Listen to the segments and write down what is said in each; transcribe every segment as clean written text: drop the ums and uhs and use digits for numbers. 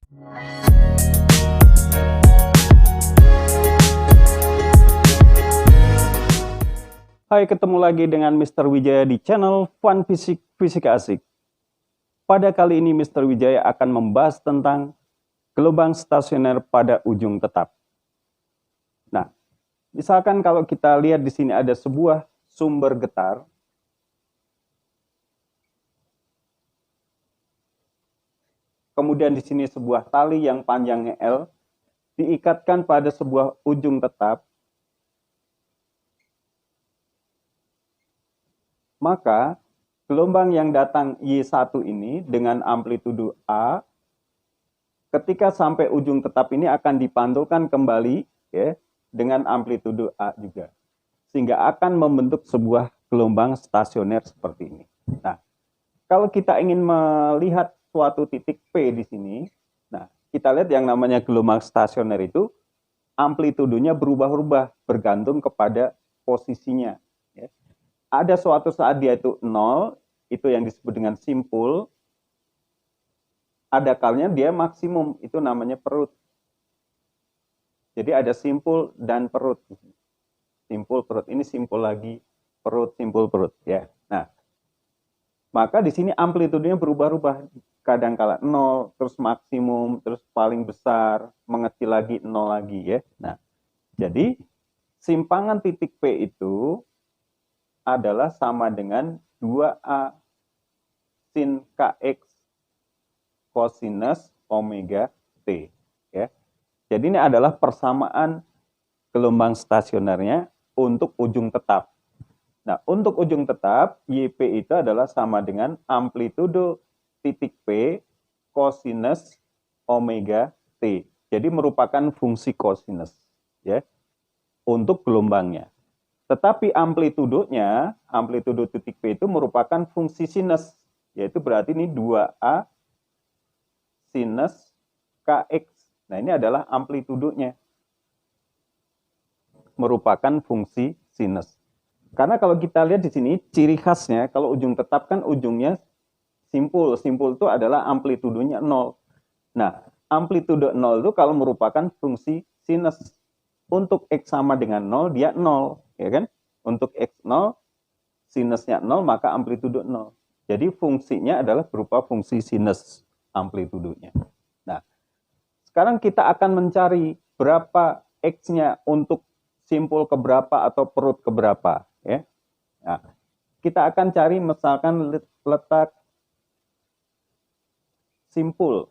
Hai, ketemu lagi dengan Mr. Wijaya di channel Fun Fisika Asik. Pada kali ini Mr. Wijaya akan membahas tentang gelombang stasioner pada ujung tetap. Nah, misalkan kalau kita lihat di sini ada sebuah sumber getar. Kemudian di sini sebuah tali yang panjangnya L diikatkan pada sebuah ujung tetap. Maka gelombang yang datang Y1 ini dengan amplitudo A ketika sampai ujung tetap ini akan dipantulkan kembali ya, dengan amplitudo A juga. Sehingga akan membentuk sebuah gelombang stasioner seperti ini. Nah, kalau kita ingin melihat suatu titik P di sini, nah kita lihat yang namanya gelombang stasioner itu amplitudonya berubah-ubah bergantung kepada posisinya. Ya. Ada suatu saat dia itu 0, itu yang disebut dengan simpul. Ada kalanya dia maksimum, itu namanya perut. Jadi ada simpul dan perut. Simpul, perut. Ini simpul lagi, perut, simpul, perut. Ya. Nah, maka di sini amplitudenya berubah-ubah. Kadang-kala 0, terus maksimum, terus paling besar, mengecil lagi, 0 lagi. Ya. Nah, jadi simpangan titik P itu adalah sama dengan 2A sin Kx cosinus omega T. Ya. Jadi ini adalah persamaan gelombang stasionernya untuk ujung tetap. Nah, untuk ujung tetap, YP itu adalah sama dengan amplitudo titik P cosinus omega T. Jadi merupakan fungsi cosinus ya, untuk gelombangnya. Tetapi amplitudonya, amplitudo titik P itu merupakan fungsi sinus, yaitu berarti ini 2A sinus Kx. Nah, ini adalah amplitudonya. Merupakan fungsi sinus. Karena kalau kita lihat di sini, ciri khasnya, kalau ujung tetap kan ujungnya simpul. Simpul itu adalah amplitudonya 0. Nah, amplitudo 0 itu kalau merupakan fungsi sinus. Untuk X sama dengan 0, dia 0. Ya kan? Untuk X 0, sinusnya 0, maka amplitudo 0. Jadi fungsinya adalah berupa fungsi sinus amplitudonya. Nah, sekarang kita akan mencari berapa X-nya untuk simpul keberapa atau perut keberapa. Ya. Nah, kita akan cari misalkan letak simpul.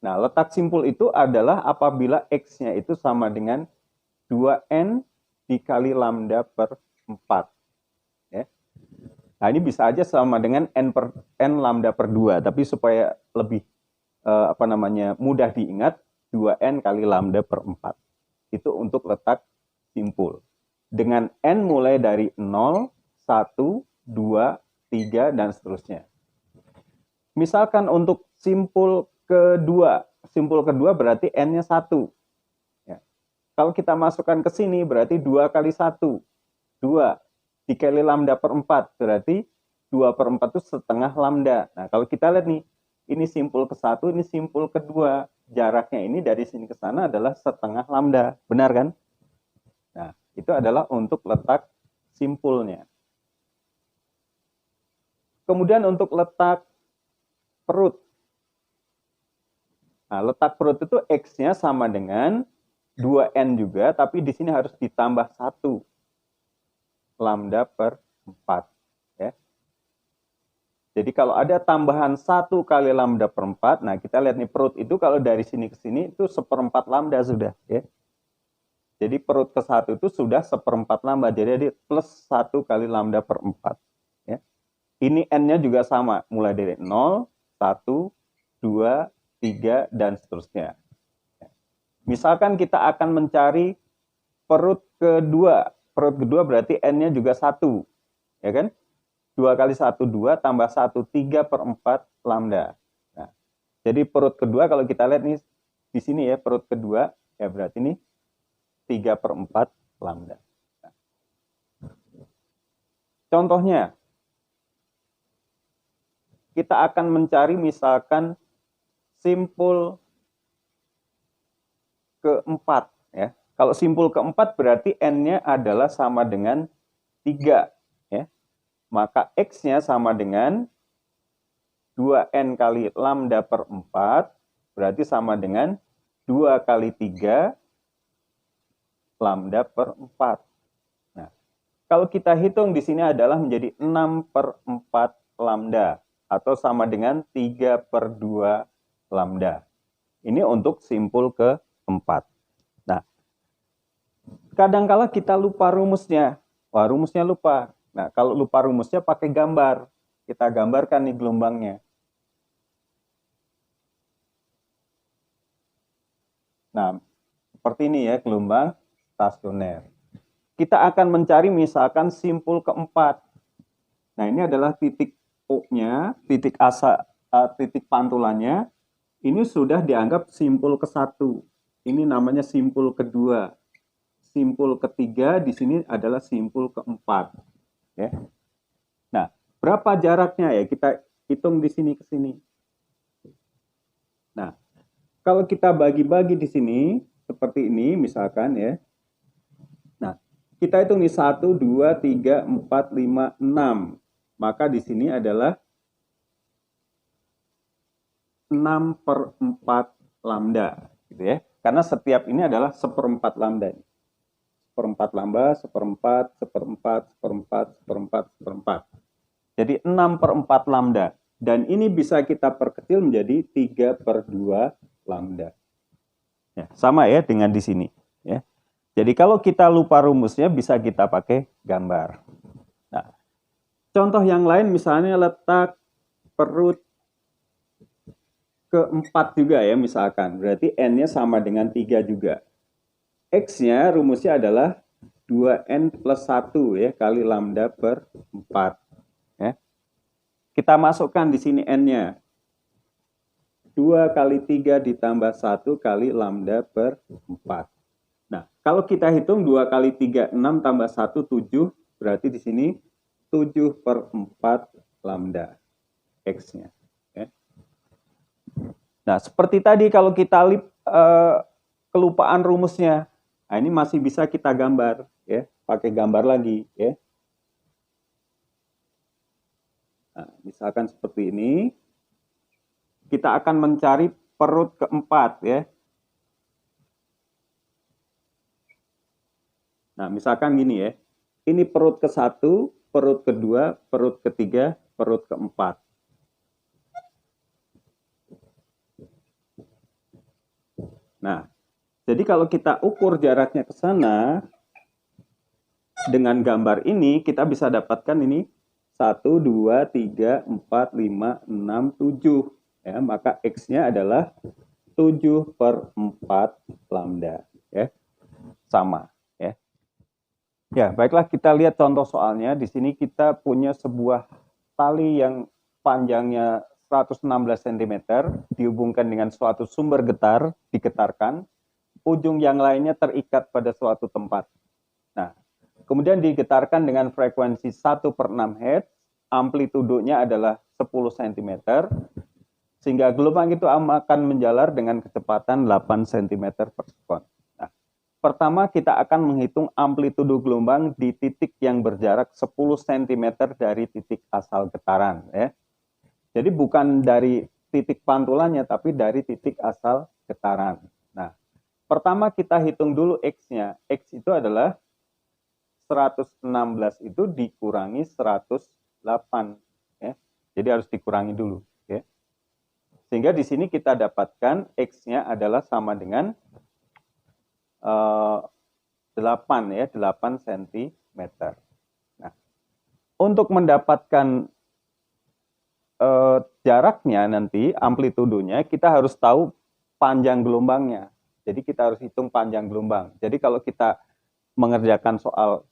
Nah, letak simpul itu adalah apabila X-nya itu sama dengan 2N dikali lambda per 4. Ya. Nah, ini bisa aja sama dengan N lambda per 2, tapi supaya lebih mudah diingat, 2N kali lambda per 4. Itu untuk letak simpul. Dengan N mulai dari 0, 1, 2, 3, dan seterusnya. Misalkan untuk simpul kedua berarti N-nya 1. Ya. Kalau kita masukkan ke sini berarti 2 kali 1. 2 dikali lambda per 4 berarti 2 per 4 itu setengah lambda. Nah, kalau kita lihat nih, ini simpul ke-1, ini simpul kedua. Jaraknya ini dari sini ke sana adalah setengah lambda. Benar kan? Nah, itu adalah untuk letak simpulnya. Kemudian untuk letak perut. Nah, letak perut itu X-nya sama dengan 2N juga, tapi di sini harus ditambah 1 lambda per 4. Ya. Jadi kalau ada tambahan 1 kali lambda per 4, nah kita lihat nih perut itu kalau dari sini ke sini itu 1/4 lambda sudah. Ya. Jadi perut ke-1 itu sudah 1/4 lambda, jadi plus 1 kali lambda per 4. Ya. Ini N-nya juga sama, mulai dari 0, 1, 2, 3, dan seterusnya. Misalkan kita akan mencari perut kedua. Perut kedua berarti N-nya juga 1. Ya kan? 2 kali 1, 2, tambah 1, 3 per 4 lambda. Nah, jadi perut kedua kalau kita lihat nih, di sini ya, perut kedua, ya berarti ini 3 per 4 lambda. Nah. Contohnya, kita akan mencari misalkan simpul keempat ya. Kalau simpul keempat berarti n-nya adalah sama dengan 3 ya. Maka x-nya sama dengan 2n kali lambda per 4 berarti sama dengan 2 kali 3 lambda per 4. Nah, kalau kita hitung di sini adalah menjadi 6 per 4 lambda atau sama dengan 3 per 2 lambda. Ini untuk simpul keempat. Nah, kadangkala kita lupa rumusnya. Wah, rumusnya lupa. Nah, kalau lupa rumusnya pakai gambar. Kita gambarkan nih gelombangnya. Nah, seperti ini ya gelombang stasioner. Kita akan mencari misalkan simpul keempat. Nah, ini adalah titik O-nya, titik titik pantulannya. Ini sudah dianggap simpul ke-1. Ini namanya simpul kedua. Simpul ketiga di sini adalah simpul keempat. Ya. Nah, berapa jaraknya ya? Kita hitung di sini ke sini. Nah, kalau kita bagi-bagi di sini seperti ini misalkan ya. Nah, kita hitung nih 1, 2, 3, 4, 5, 6. Maka di sini adalah 6 per 4 lambda. Gitu ya. Karena setiap ini adalah 1/4 lambda. 1/4 lambda, 1/4, 1/4, 1/4, 1/4, 1/4. Jadi 6 per 4 lambda. Dan ini bisa kita perkecil menjadi 3 per 2 lambda. Ya, sama ya dengan di sini. Ya. Jadi kalau kita lupa rumusnya bisa kita pakai gambar. Nah, contoh yang lain misalnya letak perut keempat juga ya misalkan. Berarti n-nya sama dengan 3 juga. X-nya rumusnya adalah 2n plus 1 ya kali lambda per 4. Ya. Kita masukkan di sini n-nya. 2 kali 3 ditambah 1 kali lambda per 4. Nah, kalau kita hitung 2 kali 3, 6 tambah 1, 7. Berarti di sini 7 per 4 lambda X-nya. Ya. Nah, seperti tadi kalau kita kelupaan rumusnya. Nah, ini masih bisa kita gambar. Ya, pakai gambar lagi. Ya. Nah, misalkan seperti ini. Kita akan mencari perut keempat. Ya. Nah, misalkan gini ya. Ini perut ke-1, perut kedua, perut ketiga, perut keempat. Nah, jadi kalau kita ukur jaraknya ke sana, dengan gambar ini kita bisa dapatkan ini 1, 2, 3, 4, 5, 6, 7. Ya, maka X-nya adalah 7 per 4 lambda. Ya, sama. Ya. Ya, baiklah kita lihat contoh soalnya. Di sini kita punya sebuah tali yang panjangnya 116 cm dihubungkan dengan suatu sumber getar, digetarkan. Ujung yang lainnya terikat pada suatu tempat. Nah, kemudian digetarkan dengan frekuensi 1/6 Hz, amplitudenya adalah 10 cm, sehingga gelombang itu akan menjalar dengan kecepatan 8 cm per sekon. Nah, pertama kita akan menghitung amplitudo gelombang di titik yang berjarak 10 cm dari titik asal getaran. Ya. Jadi bukan dari titik pantulannya, tapi dari titik asal getaran. Nah, pertama kita hitung dulu X-nya. X itu adalah 116 itu dikurangi 108. Ya. Jadi harus dikurangi dulu. Ya. Sehingga di sini kita dapatkan X-nya adalah sama dengan 8 ya, 8 cm. Nah, untuk mendapatkan jaraknya nanti, amplitudonya, kita harus tahu panjang gelombangnya. Jadi kita harus hitung panjang gelombang. Jadi kalau kita mengerjakan soal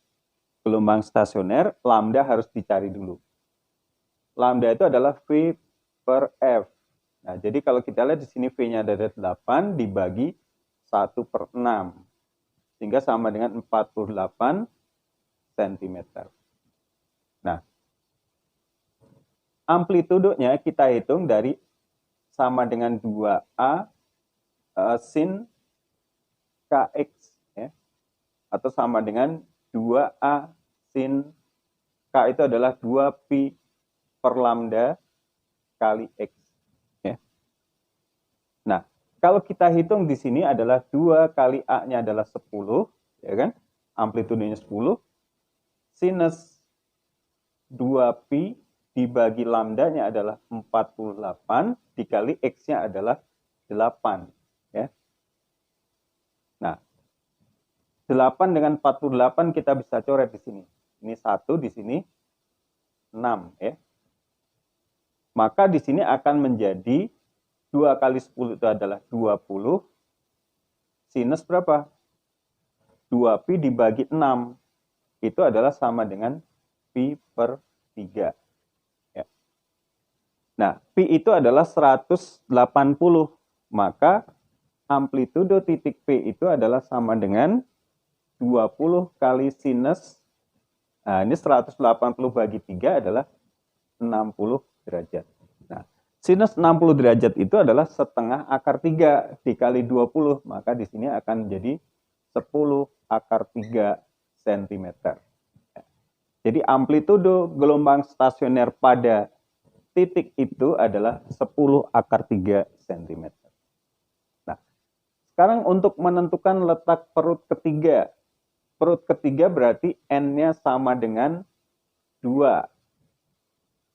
gelombang stasioner, lambda harus dicari dulu. Lambda itu adalah V per F. Nah, jadi kalau kita lihat di sini V-nya ada 8 dibagi 1/6. Sehingga sama dengan 48 cm. Nah, amplitudonya kita hitung dari sama dengan 2A sin KX, ya. Atau sama dengan 2A sin K itu adalah 2pi per lambda kali X. Ya. Nah, kalau kita hitung di sini adalah 2 kali A-nya adalah 10, ya kan? Amplitudenya 10. Sinus 2pi dibagi lambdanya adalah 48, dikali X-nya adalah 8. Ya. Nah, 8 dengan 48 kita bisa coret di sini. Ini 1, di sini 6. Ya. Maka di sini akan menjadi 2 kali 10 itu adalah 20. Sinus berapa? 2pi dibagi 6. Itu adalah sama dengan pi per 3. Ya. Nah, pi itu adalah 180. Maka amplitudo titik P itu adalah sama dengan 20 kali sinus. Nah, ini 180 bagi 3 adalah 60 derajat. Nah, sinus 60 derajat itu adalah setengah akar 3 dikali 20. Maka di sini akan menjadi 10 akar 3 cm. Jadi amplitudo gelombang stasioner pada titik itu adalah 10 akar 3 cm. Nah, sekarang untuk menentukan letak perut ketiga. Perut ketiga berarti N-nya sama dengan 2.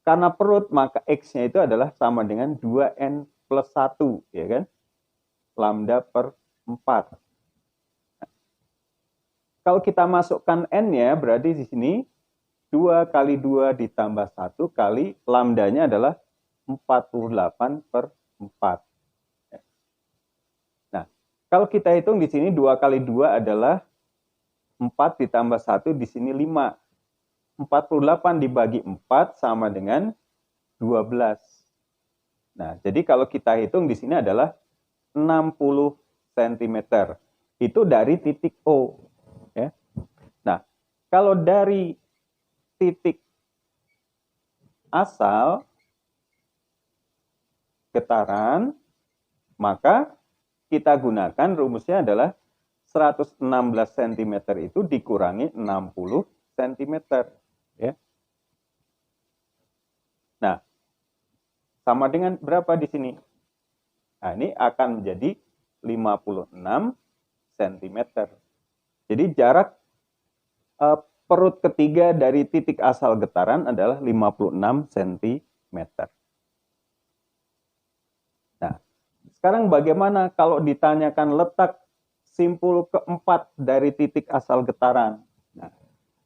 Karena perut, maka X-nya itu adalah sama dengan 2N plus 1, ya kan? Lambda per 4. Nah, kalau kita masukkan N-nya, berarti di sini 2 kali 2 ditambah 1 kali lambdanya adalah 48 per 4. Nah, kalau kita hitung di sini 2 kali 2 adalah 4 ditambah 1 di sini 5. 48 dibagi 4 sama dengan 12. Nah, jadi kalau kita hitung di sini adalah 60 cm. Itu dari titik O. Ya. Nah, kalau dari titik asal getaran, maka kita gunakan rumusnya adalah 116 cm itu dikurangi 60 cm. Ya. Nah, sama dengan berapa di sini? Nah, ini akan menjadi 56 cm. Jadi jarak perut ketiga dari titik asal getaran adalah 56 cm. Nah, sekarang bagaimana kalau ditanyakan letak simpul keempat dari titik asal getaran? Nah,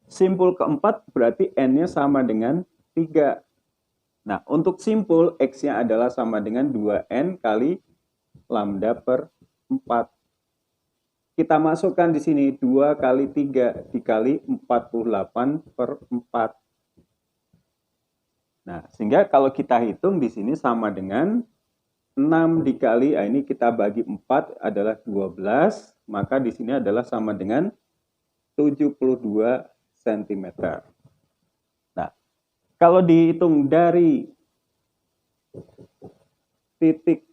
simpul keempat berarti N-nya sama dengan 3. Nah, untuk simpul X-nya adalah sama dengan 2N kali lambda per 4. Kita masukkan di sini 2 kali 3 dikali 48 per 4. Nah, sehingga kalau kita hitung di sini sama dengan 6 dikali, ini kita bagi 4 adalah 12. Maka di sini adalah sama dengan 72 cm. Nah, kalau dihitung dari titik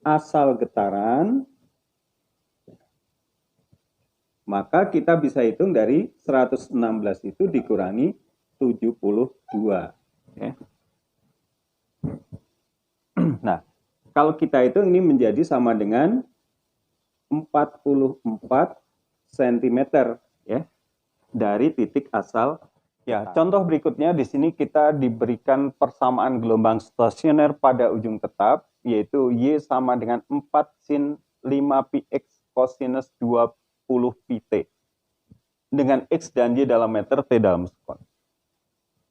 asal getaran, maka kita bisa hitung dari 116 itu dikurangi 72. Ya. Nah, kalau kita hitung ini menjadi sama dengan 44 cm ya dari titik asal. Ya, contoh berikutnya di sini kita diberikan persamaan gelombang stasioner pada ujung tetap, yaitu Y sama dengan 4 sin 5πx cosinus 20πt dengan X dan Y dalam meter, T dalam sekon.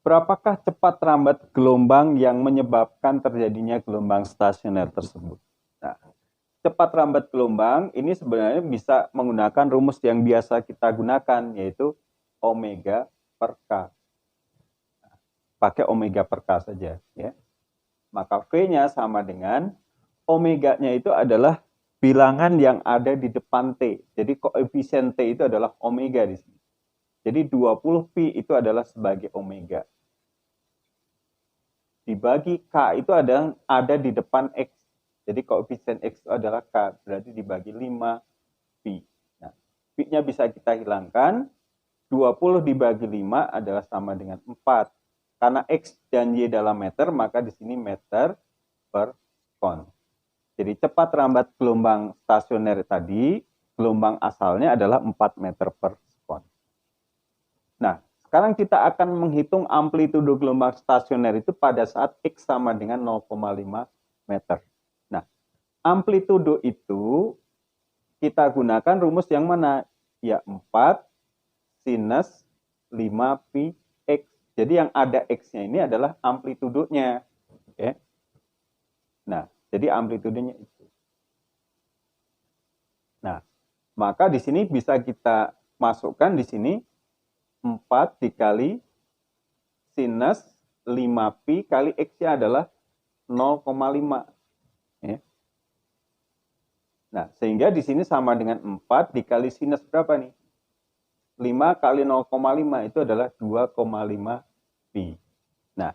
Berapakah cepat rambat gelombang yang menyebabkan terjadinya gelombang stasioner tersebut? Nah, cepat rambat gelombang ini sebenarnya bisa menggunakan rumus yang biasa kita gunakan, yaitu omega per K. Nah, pakai omega per K saja. Ya. Maka V-nya sama dengan omega-nya itu adalah bilangan yang ada di depan T. Jadi koefisien T itu adalah omega di sini. Jadi 20pi itu adalah sebagai omega. dibagi K itu ada di depan X. Jadi koefisien X itu adalah K, berarti dibagi 5 Pi. Nah, Pi-nya bisa kita hilangkan, 20 dibagi 5 adalah sama dengan 4. Karena X dan Y dalam meter, maka di sini meter per sekon. Jadi cepat rambat gelombang stasioner tadi, gelombang asalnya adalah 4 meter per sekon. Nah, sekarang kita akan menghitung amplitudo gelombang stasioner itu pada saat X sama dengan 0,5 meter. Nah, amplitudo itu kita gunakan rumus yang mana? Ya, 4 sinus 5 pi X. Jadi yang ada X-nya ini adalah amplitudonya. Ya. Nah, jadi amplitudonya itu. Nah, maka di sini bisa kita masukkan di sini 4 dikali sinus 5 pi kali X-nya adalah 0,5. Ya. Nah, sehingga di sini sama dengan 4 dikali sinus berapa nih? 5 kali 0,5 itu adalah 2,5 pi. Nah,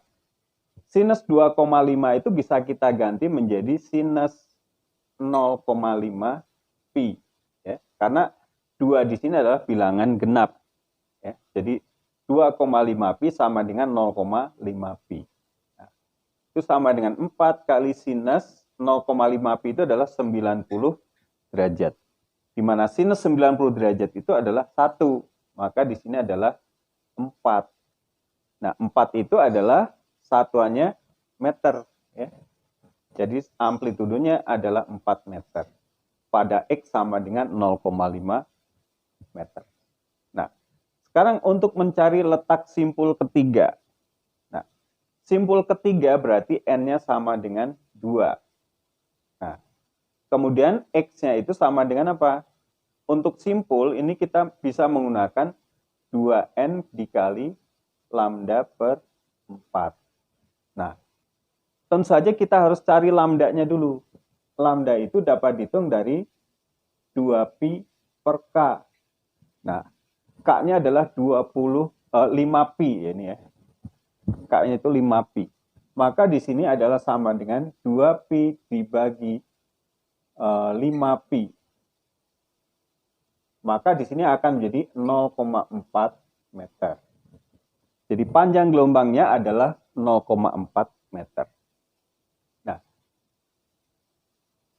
sinus 2,5 itu bisa kita ganti menjadi sinus 0,5 pi. Ya, karena 2 di sini adalah bilangan genap. Ya, jadi 2,5 pi sama dengan 0,5 pi. Nah, itu sama dengan 4 kali sinus 0,5 pi itu adalah 90 derajat. Di mana sinus 90 derajat itu adalah 1. Maka di sini adalah 4. Nah, 4 itu adalah satuannya meter. Ya. Jadi amplitudonya adalah 4 meter. Pada X sama dengan 0,5 meter. Nah, sekarang untuk mencari letak simpul ketiga. Nah, simpul ketiga berarti N-nya sama dengan 2. Nah, kemudian X-nya itu sama dengan apa? Untuk simpul ini kita bisa menggunakan 2N dikali lambda per 4. Nah, tentu saja kita harus cari lambdanya dulu. Lambda itu dapat dihitung dari 2pi per K. Nah, K-nya adalah 5pi ini ya. K-nya itu 5pi. Maka di sini adalah sama dengan 2pi dibagi 5pi. Maka di sini akan menjadi 0,4 meter. Jadi panjang gelombangnya adalah 0,4 meter. Nah,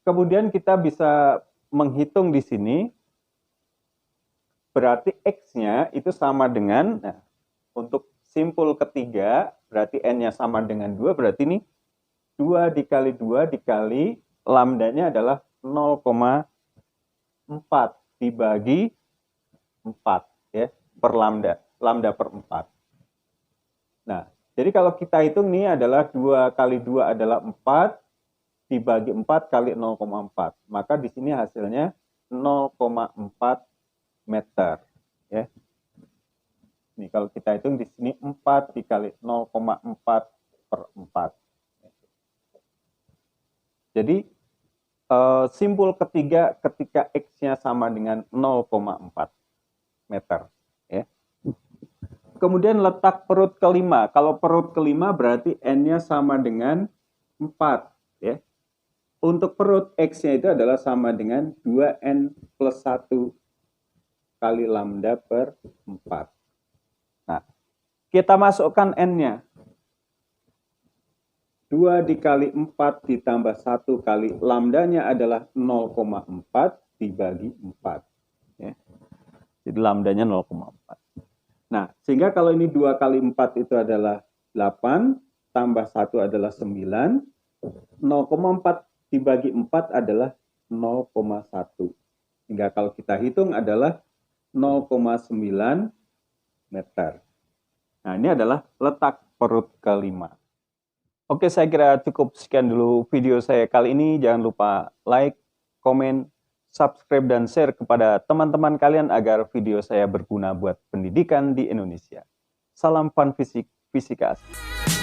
kemudian kita bisa menghitung di sini, berarti X-nya itu sama dengan, nah, untuk simpul ketiga, berarti N-nya sama dengan 2, berarti ini 2 dikali 2 dikali lambdanya adalah 0,4 dibagi 4 ya, per lambda per 4. Nah, jadi kalau kita hitung ini adalah 2 kali 2 adalah 4 dibagi 4 kali 0,4. Maka di sini hasilnya 0,4 meter ya. Ini kalau kita hitung di sini 4 dikali 0,4 per 4. Jadi simpul ketiga ketika X-nya sama dengan 0,4 meter. Ya. Kemudian letak perut kelima. Kalau perut kelima berarti N-nya sama dengan 4. Ya. Untuk perut X-nya itu adalah sama dengan 2N plus 1 kali lambda per 4. Nah, kita masukkan N-nya. 2 dikali 4 ditambah 1 kali lambdanya adalah 0,4 dibagi 4. Ya. Jadi lambdanya 0,4. Nah, sehingga kalau ini 2 kali 4 itu adalah 8, tambah 1 adalah 9, 0,4 dibagi 4 adalah 0,1. Sehingga kalau kita hitung adalah 0,9 meter. Nah, ini adalah letak perut kelima. Oke, saya kira cukup sekian dulu video saya kali ini. Jangan lupa like, komen, subscribe, dan share kepada teman-teman kalian agar video saya berguna buat pendidikan di Indonesia. Salam fun fisika asli.